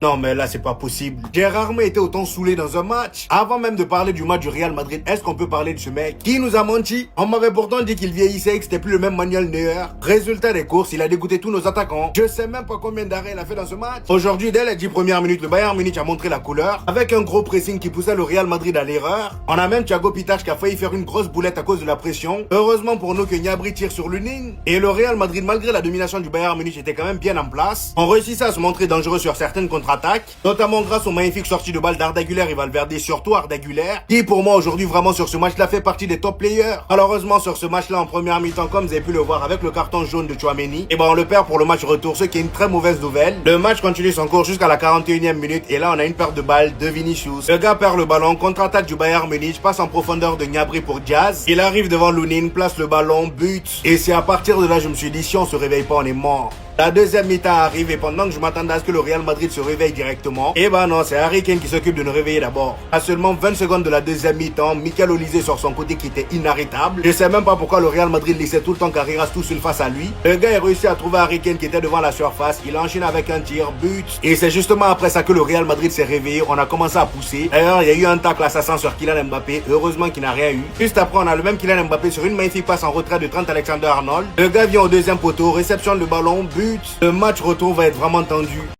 Non mais là c'est pas possible. J'ai rarement été autant saoulé dans un match. Avant même de parler du match du Real Madrid, est-ce qu'on peut parler de ce mec qui nous a menti? On m'avait pourtant dit qu'il vieillissait et que c'était plus le même Manuel Neuer. Résultat des courses, il a dégoûté tous nos attaquants. Je sais même pas combien d'arrêts il a fait dans ce match. Aujourd'hui, dès les 10 premières minutes, le Bayern Munich a montré la couleur avec un gros pressing qui poussait le Real Madrid à l'erreur. On a même Thiago Pitach qui a failli faire une grosse boulette à cause de la pression. Heureusement pour nous que Gnabry tire sur Lunin. Et le Real Madrid, malgré la domination du Bayern Munich, était quand même bien en place. On réussissait à se montrer dangereux sur certaines contre-attaques, notamment grâce aux magnifiques sorties de balle d'Arda Güler et Valverde, surtout Arda Güler, qui pour moi aujourd'hui vraiment sur ce match-là fait partie des top players. Malheureusement sur ce match-là en première mi-temps, comme vous avez pu le voir avec le carton jaune de Tchouaméni, et on le perd pour le match retour, ce qui est une très mauvaise nouvelle. Le match continue son cours jusqu'à la 41e minute et là on a une perte de balle de Vinicius. Le gars perd le ballon, contre-attaque du Bayern Munich, passe en profondeur de Gnabry pour Diaz. Il arrive devant Lunin, place le ballon, but. Et c'est à partir de là je me suis dit si on se réveille pas on est mort. La deuxième mi-temps arrive et pendant que je m'attendais à ce que le Real Madrid se réveille directement, non, c'est Harry Kane qui s'occupe de nous réveiller d'abord. À seulement 20 secondes de la deuxième mi-temps, Michael Olise sur son côté qui était inarrêtable. Je sais même pas pourquoi le Real Madrid laissait tout le temps Carreras tout seul face à lui. Le gars a réussi à trouver Harry Kane qui était devant la surface, il enchaîne avec un tir, but. Et c'est justement après ça que le Real Madrid s'est réveillé, on a commencé à pousser. D'ailleurs, il y a eu un tacle assassin sur Kylian Mbappé, heureusement qu'il n'a rien eu. Juste après, on a le même Kylian Mbappé sur une magnifique passe en retrait de Trent Alexander-Arnold. Le gars vient au deuxième poteau, réceptionne le ballon, but. Le match retour va être vraiment tendu.